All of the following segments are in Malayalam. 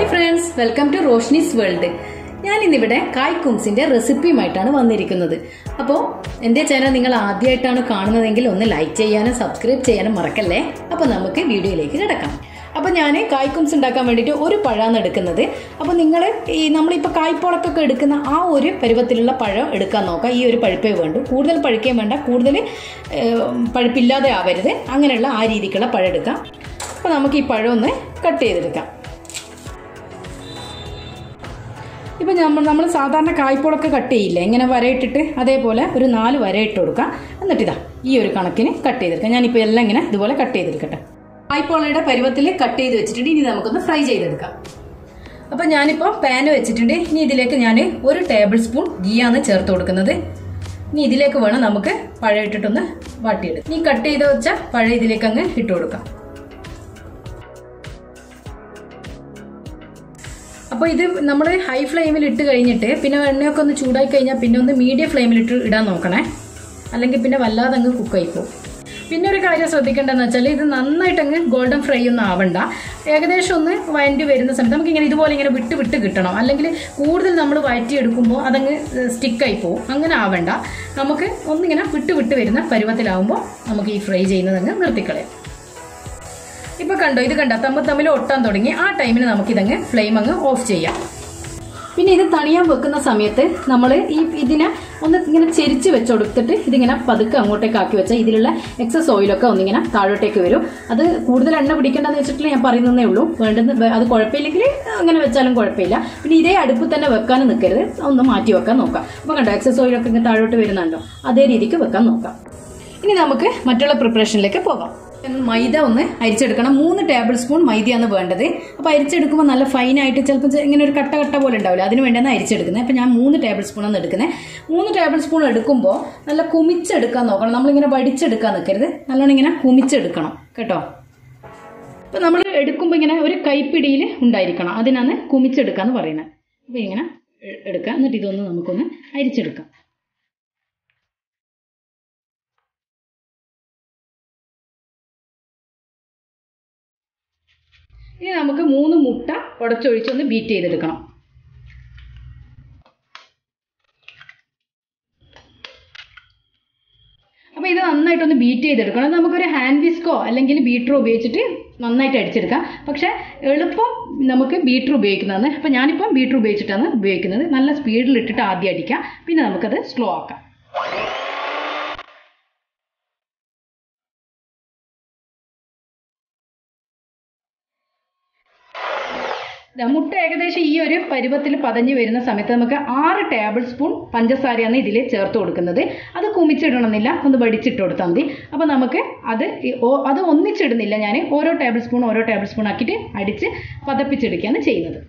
Hi friends, welcome to Roshni's World. ഞാൻ ഇന്നിവിടെ കായ് കുംസിന്റെ റെസിപ്പിയുമായിട്ടാണ് വന്നിരിക്കുന്നത്. അപ്പോൾ എൻ്റെ ചാനൽ നിങ്ങൾ ആദ്യമായിട്ടാണ് കാണുന്നതെങ്കിൽ ഒന്ന് ലൈക്ക് ചെയ്യാനും സബ്സ്ക്രൈബ് ചെയ്യാനും മറക്കല്ലേ. അപ്പോൾ നമുക്ക് വീഡിയോയിലേക്ക് കിടക്കാം. അപ്പോൾ ഞാൻ കായ് കുംസ് ഉണ്ടാക്കാൻ വേണ്ടിയിട്ട് ഒരു പഴമാണ് എടുക്കുന്നത്. അപ്പോൾ നിങ്ങൾ നമ്മളിപ്പോൾ കായ്പോളക്കൊക്കെ എടുക്കുന്ന ആ ഒരു പരുവത്തിലുള്ള പഴം എടുക്കാൻ നോക്കുക. ഈ ഒരു പഴുപ്പേ വേണ്ടു, കൂടുതൽ പഴുക്കേ വേണ്ട, കൂടുതൽ പഴുപ്പില്ലാതെ ആവരുത്, അങ്ങനെയുള്ള ആ രീതിക്കുള്ള പഴം എടുക്കാം. അപ്പോൾ നമുക്ക് ഈ പഴം ഒന്ന് കട്ട് ചെയ്തെടുക്കാം. ഇപ്പം നമ്മൾ സാധാരണ കായ്പോളൊക്കെ കട്ട് ചെയ്യില്ലേ, ഇങ്ങനെ വരയിട്ടിട്ട് അതേപോലെ ഒരു 4 വരയിട്ട് കൊടുക്കാം. എന്നിട്ടിതാ ഈ ഒരു കണക്കിന് കട്ട് ചെയ്തെടുക്കാം. ഞാനിപ്പോൾ എല്ലാം ഇങ്ങനെ ഇതുപോലെ കട്ട് ചെയ്തെടുക്കട്ടെ. കായ്പോളയുടെ പരുവത്തിൽ കട്ട് ചെയ്ത് വെച്ചിട്ടുണ്ട്. ഇനി നമുക്കൊന്ന് ഫ്രൈ ചെയ്തെടുക്കാം. അപ്പം ഞാനിപ്പോൾ പാന് വെച്ചിട്ടുണ്ട്. ഇനി ഇതിലേക്ക് ഞാൻ 1 ടേബിൾ സ്പൂൺ ഗീയാണ് ചേർത്ത് കൊടുക്കുന്നത്. ഇനി ഇതിലേക്ക് വേണം നമുക്ക് പഴം ഇട്ടിട്ടൊന്ന് വാട്ടിയെടുക്കാം. ഇനി കട്ട് ചെയ്ത് വെച്ച പഴം ഇതിലേക്ക് അങ്ങ് ഇട്ട് കൊടുക്കാം. അപ്പോൾ ഇത് നമ്മൾ ഹൈ ഫ്ലെയിമിൽ ഇട്ട് കഴിഞ്ഞിട്ട് പിന്നെ എണ്ണയൊക്കെ ഒന്ന് ചൂടായി കഴിഞ്ഞാൽ പിന്നെ ഒന്ന് മീഡിയം ഫ്ലെയിമിലിട്ട് ഇടാൻ നോക്കണേ, അല്ലെങ്കിൽ പിന്നെ വല്ലാതെ അങ്ങ് കുക്കായി പോകും. പിന്നെ ഒരു കാര്യം ശ്രദ്ധിക്കേണ്ടതെന്ന് വെച്ചാൽ ഇത് നന്നായിട്ട് അങ്ങ് ഗോൾഡൻ ഫ്രൈ ഒന്നും ആവണ്ട. ഏകദേശം ഒന്ന് വഴറ്റി വരുന്ന സമയത്ത് നമുക്കിങ്ങനെ ഇതുപോലെ ഇങ്ങനെ വിട്ട് കിട്ടണം. അല്ലെങ്കിൽ കൂടുതൽ നമ്മൾ വഴറ്റി എടുക്കുമ്പോൾ അതങ്ങ് സ്റ്റിക്കായി പോകും. അങ്ങനെ ആവണ്ട. നമുക്ക് ഒന്നിങ്ങനെ വിട്ട് വരുന്ന പരുവത്തിലാവുമ്പോൾ നമുക്ക് ഈ ഫ്രൈ ചെയ്യുന്നത് അങ്ങ് നിർത്തിക്കളയാം. ഇപ്പൊ കണ്ടോ, ഇത് കണ്ടോ തമ്മിൽ ഒട്ടാൻ തുടങ്ങി. ആ ടൈമിന് നമുക്കിതങ്ങ് ഫ്ലെയിം അങ്ങ് ഓഫ് ചെയ്യാം. പിന്നെ ഇത് തണിയാൻ വെക്കുന്ന സമയത്ത് നമ്മൾ ഇതിനെ ഒന്ന് ഇങ്ങനെ ചെരിച്ച് വെച്ചെടുത്തിട്ട് ഇതിങ്ങനെ പതുക്കെ അങ്ങോട്ടേക്ക് ആക്കി വെച്ചാൽ ഇതിലുള്ള എക്സസ് ഓയിലൊക്കെ ഒന്നിങ്ങനെ താഴോട്ടേക്ക് വരും. അത് കൂടുതൽ എണ്ണ പിടിക്കേണ്ടെന്ന് വെച്ചിട്ട് ഞാൻ പറയുന്നതേ ഉള്ളൂ. വേണ്ടുന്ന അത് കുഴപ്പമില്ലെങ്കിൽ അങ്ങനെ വെച്ചാലും കുഴപ്പമില്ല. പിന്നെ ഇതേ അടുപ്പ് തന്നെ വെക്കാനും നിൽക്കരുത്, ഒന്ന് മാറ്റി വെക്കാൻ നോക്കാം. അപ്പോൾ കണ്ടോ എക്സസ് ഓയിലൊക്കെ ഇങ്ങനെ താഴോട്ട് വരുന്നുണ്ടോ, അതേ രീതിക്ക് വെക്കാൻ നോക്കാം. ഇനി നമുക്ക് മറ്റുള്ള പ്രിപ്പറേഷനിലേക്ക് പോകാം. മൈദ ഒന്ന് അരിച്ചെടുക്കണം. 3 ടേബിൾ സ്പൂൺ മൈദയാണ് വേണ്ടത്. അപ്പോൾ അരിച്ചെടുക്കുമ്പോൾ നല്ല ഫൈനായിട്ട് ചിലപ്പോൾ ഇങ്ങനെ ഒരു കട്ട പോലെ ഉണ്ടാവില്ല, അതിന് വേണ്ടിയാണ് അരിച്ചെടുക്കുന്നത്. അപ്പോൾ ഞാൻ 3 ടേബിൾ സ്പൂണാണ് എടുക്കുന്നത്. 3 ടേബിൾ സ്പൂൺ എടുക്കുമ്പോൾ നല്ല കുമിച്ചെടുക്കാൻ നോക്കണം. നമ്മളിങ്ങനെ വടിച്ചെടുക്കാൻ നിൽക്കരുത്, നല്ലോണം ഇങ്ങനെ കുമിച്ചെടുക്കണം കേട്ടോ. അപ്പോൾ നമ്മൾ എടുക്കുമ്പോൾ ഇങ്ങനെ ഒരു കൈപ്പിടിയിൽ ഉണ്ടായിരിക്കണം, അതിനാണ് കുമിച്ചെടുക്കാന്ന് പറയുന്നത്. അപ്പോൾ ഇങ്ങനെ എടുക്കാം. എന്നിട്ട് ഇതൊന്ന് നമുക്കൊന്ന് അരിച്ചെടുക്കാം. ഇനി നമുക്ക് 3 മുട്ട ഉടച്ചൊഴിച്ചൊന്ന് ബീറ്റ് ചെയ്തെടുക്കണം. അപ്പോൾ ഇത് നന്നായിട്ടൊന്ന് ബീറ്റ് ചെയ്തെടുക്കണം. നമുക്കൊരു ഹാൻഡ് വിസ്കോ അല്ലെങ്കിൽ ബീറ്ററോ ഉപയോഗിച്ചിട്ട് നന്നായിട്ട് അടിച്ചെടുക്കാം. പക്ഷേ എളുപ്പം നമുക്ക് ബീറ്റർ ഉപയോഗിക്കുന്നതാണ്. അപ്പോൾ ഞാനിപ്പം ബീറ്റർ ഉപയോഗിച്ചിട്ടാണ് ഉപയോഗിക്കുന്നത്. നല്ല സ്പീഡിലിട്ടിട്ട് ആദ്യം അടിക്കാം, പിന്നെ നമുക്കത് സ്ലോ ആക്കാം. മുട്ട ഏകദേശം ഈ ഒരു പരുവത്തിൽ പതഞ്ഞു വരുന്ന സമയത്ത് നമുക്ക് 6 ടേബിൾ സ്പൂൺ പഞ്ചസാരയാണ് ഇതിൽ ചേർത്ത് കൊടുക്കുന്നത്. അത് കുമിച്ചിടണമെന്നില്ല, ഒന്ന് വടിച്ചിട്ട് കൊടുത്താൽ മതി. അപ്പോൾ നമുക്ക് അത് ഒന്നിച്ചിടുന്നില്ല, ഞാൻ ഓരോ ടേബിൾ സ്പൂൺ ആക്കിയിട്ട് അടിച്ച് പതപ്പിച്ചെടുക്കുകയാണ് ചെയ്യുന്നത്.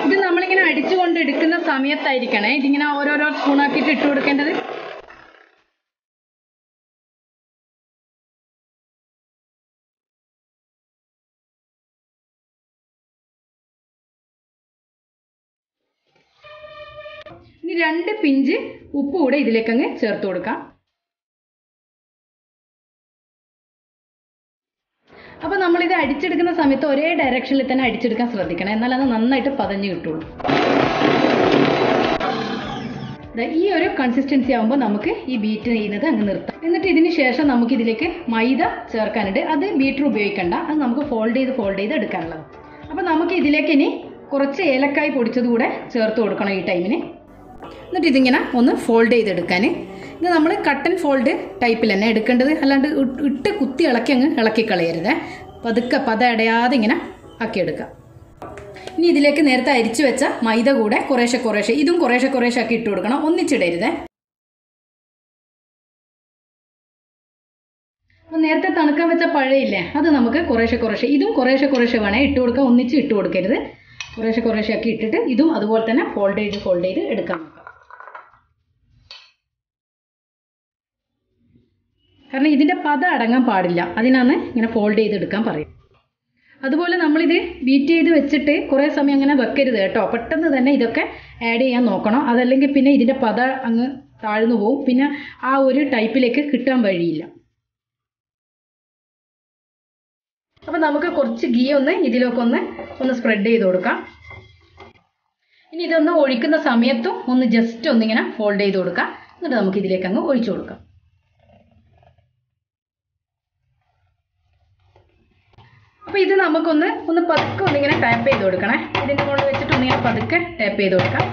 ഇത് നമ്മളിങ്ങനെ അടിച്ചുകൊണ്ട് എടുക്കുന്ന സമയത്തായിരിക്കണേ ഇതിങ്ങനെ ഓരോരോ സ്പൂണാക്കിയിട്ട് ഇട്ട് കൊടുക്കേണ്ടത്. ഇനി 2 പിഞ്ച് ഉപ്പ് കൂടെ ഇതിലേക്ക് അങ്ങ് ചേർത്ത് കൊടുക്കാം. അപ്പോൾ നമ്മളിത് അടിച്ചെടുക്കുന്ന സമയത്ത് ഒരേ ഡയറക്ഷനിൽ തന്നെ അടിച്ചെടുക്കാൻ ശ്രദ്ധിക്കണം, എന്നാൽ അത് നന്നായിട്ട് പതഞ്ഞ് കിട്ടുള്ളൂ. ഈ ഒരു കൺസിസ്റ്റൻസി ആകുമ്പോൾ നമുക്ക് ഈ ബീറ്റ് ചെയ്യുന്നത് അങ്ങ് നിർത്താം. എന്നിട്ട് ഇതിന് ശേഷം നമുക്ക് ഇതിലേക്ക് മൈദ ചേർക്കാനുണ്ട്. അത് ബീറ്റർ ഉപയോഗിക്കണ്ട, അത് നമുക്ക് ഫോൾഡ് ചെയ്ത് എടുക്കാനുള്ളത്. അപ്പോൾ നമുക്ക് ഇതിലേക്ക് ഇനി കുറച്ച് ഏലക്കായ് പൊടിച്ചത് കൂടെ ചേർത്ത് കൊടുക്കണം ഈ ടൈമിന്. എന്നിട്ട് ഇതിങ്ങനെ ഒന്ന് ഫോൾഡ് ചെയ്തെടുക്കാൻ. ഇത് നമ്മൾ കട്ട് ആൻഡ് ഫോൾഡ് ടൈപ്പിൽ തന്നെ എടുക്കേണ്ടത്, അല്ലാണ്ട് ഇട്ട് കുത്തി ഇളക്കി കളയരുത്. പതുക്കെ പത അടയാതെ ഇങ്ങനെ ആക്കിയെടുക്കുക. ഇനി ഇതിലേക്ക് നേരത്തെ അരിച്ചു വെച്ച മൈദ കൂടെ കുറേശ്ശെ ഇതും കുറേശ്ശെ ആക്കി ഇട്ട് കൊടുക്കണം, ഒന്നിച്ചിടരുത്. അപ്പോൾ നേരത്തെ തണുക്കാൻ വെച്ച പഴയില്ലേ, അത് നമുക്ക് കുറേശ്ശെ ഇതും കുറേശ്ശെ വേണേ ഇട്ട് കൊടുക്കുക, ഒന്നിച്ച് ഇട്ട് കൊടുക്കരുത്. കുറേശ്ശെ ആക്കി ഇട്ടിട്ട് ഇതും അതുപോലെ തന്നെ ഫോൾഡ് ചെയ്ത് എടുക്കാൻ നോക്കാം. കാരണം ഇതിൻ്റെ പത അടങ്ങാൻ പാടില്ല, അതിനാണ് ഇങ്ങനെ ഫോൾഡ് ചെയ്തെടുക്കാൻ പറയും. അതുപോലെ നമ്മളിത് ബീറ്റ് ചെയ്ത് വെച്ചിട്ട് കുറേ സമയം അങ്ങനെ വെക്കരുത് കേട്ടോ. പെട്ടെന്ന് തന്നെ ഇതൊക്കെ ആഡ് ചെയ്യാൻ നോക്കണം, അതല്ലെങ്കിൽ പിന്നെ ഇതിൻ്റെ പത അങ്ങ് താഴ്ന്നു പോകും. പിന്നെ ആ ഒരു ടൈപ്പിലേക്ക് കിട്ടാൻ വഴിയില്ല. അപ്പോൾ നമുക്ക് കുറച്ച് ഗീ ഇതിലൊക്കെ ഒന്ന് സ്പ്രെഡ് ചെയ്ത് കൊടുക്കാം. ഇനി ഇതൊന്ന് ഒഴിക്കുന്ന സമയത്തും ഒന്ന് ജസ്റ്റ് ഒന്നിങ്ങനെ ഫോൾഡ് ചെയ്ത് കൊടുക്കാം. എന്നിട്ട് നമുക്ക് ഇതിലേക്ക് അങ്ങ് ഒഴിച്ചു കൊടുക്കാം. അപ്പോൾ ഇത് നമുക്കൊന്ന് പതുക്കെ ഒന്നിങ്ങനെ ടാപ്പ് ചെയ്ത് കൊടുക്കണേ. ഇതിൻ്റെ മുകളിൽ വെച്ചിട്ട് ഒന്നിങ്ങനെ പതുക്കെ ടാപ്പ് ചെയ്ത് കൊടുക്കാം.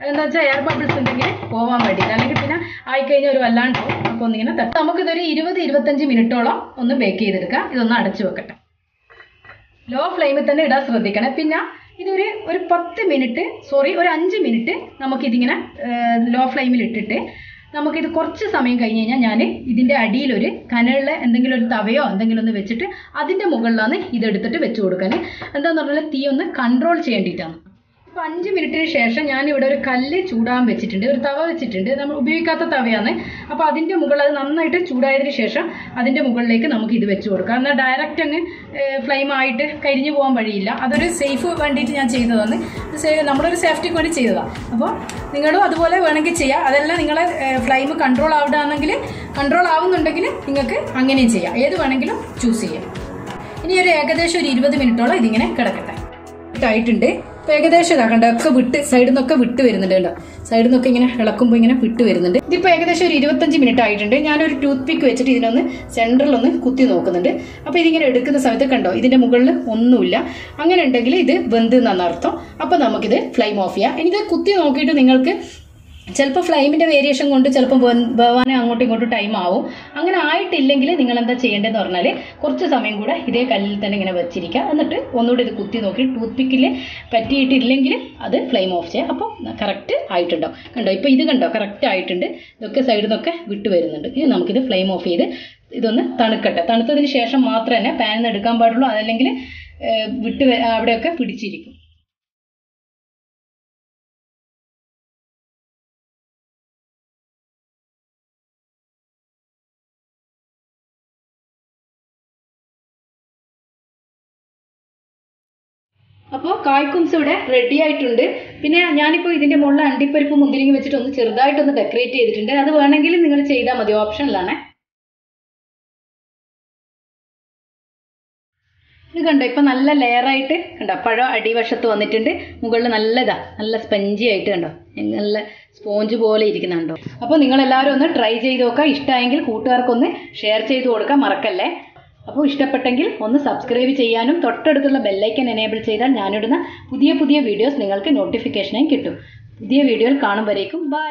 എന്താ വെച്ചാൽ എയർ ബബിൾസ് ഉണ്ടെങ്കിൽ പോകാൻ വേണ്ടിയിട്ട്, അല്ലെങ്കിൽ പിന്നെ ആയിക്കഴിഞ്ഞാൽ ഒരു വല്ലാണ്ട് പോകും. അപ്പോൾ ഒന്നിങ്ങനെ തട്ടും. നമുക്കിതൊരു 20-25 മിനിറ്റോളം ഒന്ന് ബേക്ക് ചെയ്തെടുക്കാം. ഇതൊന്ന് അടച്ചു വെക്കട്ടെ. ലോ ഫ്ലെയിമിൽ തന്നെ ഇടാൻ ശ്രദ്ധിക്കണേ. പിന്നെ ഇതൊരു 5 മിനിറ്റ് നമുക്കിതിങ്ങനെ ലോ ഫ്ലെയിമിൽ ഇട്ടിട്ട് നമുക്കിത് കുറച്ച് സമയം കഴിഞ്ഞ് കഴിഞ്ഞാൽ ഞാൻ ഇതിൻ്റെ അടിയിലൊരു കനലുള്ള എന്തെങ്കിലും ഒരു തവയോ എന്തെങ്കിലും ഒന്ന് വെച്ചിട്ട് അതിൻ്റെ മുകളിലാണ് ഇതെടുത്തിട്ട് വെച്ച് കൊടുക്കാൻ. എന്താണെന്ന് പറഞ്ഞാൽ തീ ഒന്ന് കൺട്രോൾ ചെയ്യേണ്ടിയിട്ടാണ്. അപ്പോൾ 5 മിനിറ്റിന് ശേഷം ഞാനിവിടെ ഒരു കല്ല് ചൂടാൻ വെച്ചിട്ടുണ്ട്, ഒരു തവ വെച്ചിട്ടുണ്ട്. നമ്മൾ ഉപയോഗിക്കാത്ത തവയാണ്. അപ്പോൾ അതിൻ്റെ മുകളിൽ അത് നന്നായിട്ട് ചൂടായതിന് ശേഷം അതിൻ്റെ മുകളിലേക്ക് നമുക്ക് ഇത് വെച്ച് കൊടുക്കാം. എന്നാൽ ഡയറക്റ്റ് അങ്ങ് ഫ്ലെയിമായിട്ട് കരിഞ്ഞു പോകാൻ വഴിയില്ല. അതൊരു സേഫ് വേണ്ടിയിട്ട് ഞാൻ ചെയ്തതാണ്. നമ്മളൊരു സേഫ്റ്റിക്ക് വേണ്ടി ചെയ്തതാണ്. അപ്പോൾ നിങ്ങളും അതുപോലെ വേണമെങ്കിൽ ചെയ്യാം. അതെല്ലാം നിങ്ങളെ ഫ്ലെയിം കൺട്രോൾ ആവുന്നുണ്ടെങ്കിൽ നിങ്ങൾക്ക് അങ്ങനെയും ചെയ്യാം. ഏത് വേണമെങ്കിലും ചൂസ് ചെയ്യാം. ഇനി ഒരു ഏകദേശം ഒരു 20 മിനിറ്റോളം ഇതിങ്ങനെ കിടക്കട്ടെ. ആയിട്ടുണ്ട്. അപ്പോൾ ഏകദേശം ഇതാക്കണ്ട ഒക്കെ സൈഡിൽ നിന്നൊക്കെ വിട്ട് വരുന്നുണ്ട്. കേട്ടോ, സൈഡിൽ നിന്നൊക്കെ ഇങ്ങനെ ഇളക്കുമ്പോൾ ഇങ്ങനെ വിട്ട് വരുന്നുണ്ട്. ഇതിപ്പോൾ ഏകദേശം ഒരു 25 മിനിറ്റ് ആയിട്ടുണ്ട്. ഞാനൊരു ടൂത്ത് പിക്ക് വെച്ചിട്ട് ഇതിനൊന്ന് സെൻറ്ററിലൊന്ന് കുത്തി നോക്കുന്നുണ്ട്. അപ്പോൾ ഇതിങ്ങനെ എടുക്കുന്ന സമയത്ത് കണ്ടോ, ഇതിൻ്റെ മുകളിൽ ഒന്നുമില്ല. അങ്ങനെ ഉണ്ടെങ്കിൽ ഇത് വെന്ത് എന്നാണ് അർത്ഥം. അപ്പോൾ നമുക്കിത് ഫ്ലെയിം ഓഫ് ചെയ്യാം. എനിക്കിത് കുത്തി നോക്കിയിട്ട് നിങ്ങൾക്ക് ചിലപ്പോൾ ഫ്ലെയിമിൻ്റെ വേരിയേഷൻ കൊണ്ട് ചിലപ്പോൾ വേവാനേ അങ്ങോട്ടും ഇങ്ങോട്ടും ടൈം ആവും. അങ്ങനെ ആയിട്ടില്ലെങ്കിൽ നിങ്ങൾ എന്താ ചെയ്യേണ്ടതെന്ന് പറഞ്ഞാൽ കുറച്ച് സമയം കൂടെ ഇതേ കല്ലിൽ തന്നെ ഇങ്ങനെ വെച്ചിരിക്കുക. എന്നിട്ട് ഒന്നുകൂടി ഇത് കുത്തി നോക്കി ടൂത്ത് പിക്കിൽ പറ്റിയിട്ടില്ലെങ്കിൽ അത് ഫ്ലെയിം ഓഫ് ചെയ്യുക. അപ്പോൾ കറക്റ്റ് ആയിട്ടുണ്ടാവും. കണ്ടോ, ഇപ്പോൾ ഇത് കണ്ടോ കറക്റ്റ് ആയിട്ടുണ്ട്. ഇതൊക്കെ സൈഡിൽ നിന്നൊക്കെ വിട്ട് വരുന്നുണ്ട്. ഇനി നമുക്കിത് ഫ്ലെയിം ഓഫ് ചെയ്ത് ഇതൊന്ന് തണുക്കട്ടെ. തണുത്തതിന് ശേഷം മാത്രമേ തന്നെ പാനിൽ നിന്ന് എടുക്കാൻ പാടുള്ളൂ. അതല്ലെങ്കിൽ അവിടെയൊക്കെ പിടിച്ചിരിക്കും. അപ്പോൾ കായ് കുംസ് ഇവിടെ റെഡി ആയിട്ടുണ്ട്. പിന്നെ ഞാനിപ്പോൾ ഇതിൻ്റെ മുകളിൽ അണ്ടിപ്പരിപ്പ് മുന്തിരിങ്ങ വെച്ചിട്ട് ഒന്ന് ചെറുതായിട്ടൊന്ന് ഡെക്കറേറ്റ് ചെയ്തിട്ടുണ്ട്. അത് വേണമെങ്കിൽ നിങ്ങൾ ചെയ്താൽ മതി, ഓപ്ഷനിലാണ്. ഇത് കണ്ടോ, ഇപ്പം നല്ല ലെയറായിട്ട് കണ്ടോ, പഴം അടിവശത്ത് വന്നിട്ടുണ്ട്. മുകളിൽ നല്ല സ്പഞ്ചി ആയിട്ട് കണ്ടോ, നല്ല സ്പോഞ്ച് പോലെ ഇരിക്കുന്നുണ്ടോ. അപ്പോൾ നിങ്ങളെല്ലാവരും ഒന്ന് ട്രൈ ചെയ്ത് നോക്കുക. ഇഷ്ടമായെങ്കിൽ കൂട്ടുകാർക്കൊന്ന് ഷെയർ ചെയ്ത് കൊടുക്കാൻ മറക്കല്ലേ. അപ്പോൾ ഇഷ്ടപ്പെട്ടെങ്കിൽ ഒന്ന് സബ്സ്ക്രൈബ് ചെയ്യാനും തൊട്ടടുത്തുള്ള ബെല്ലൈക്കൻ എനേബിൾ ചെയ്താൽ ഞാനിടുന്ന പുതിയ വീഡിയോസ് നിങ്ങൾക്ക് നോട്ടിഫിക്കേഷനായി കിട്ടും. പുതിയ വീഡിയോയിൽ കാണും വരേക്കും ബൈ.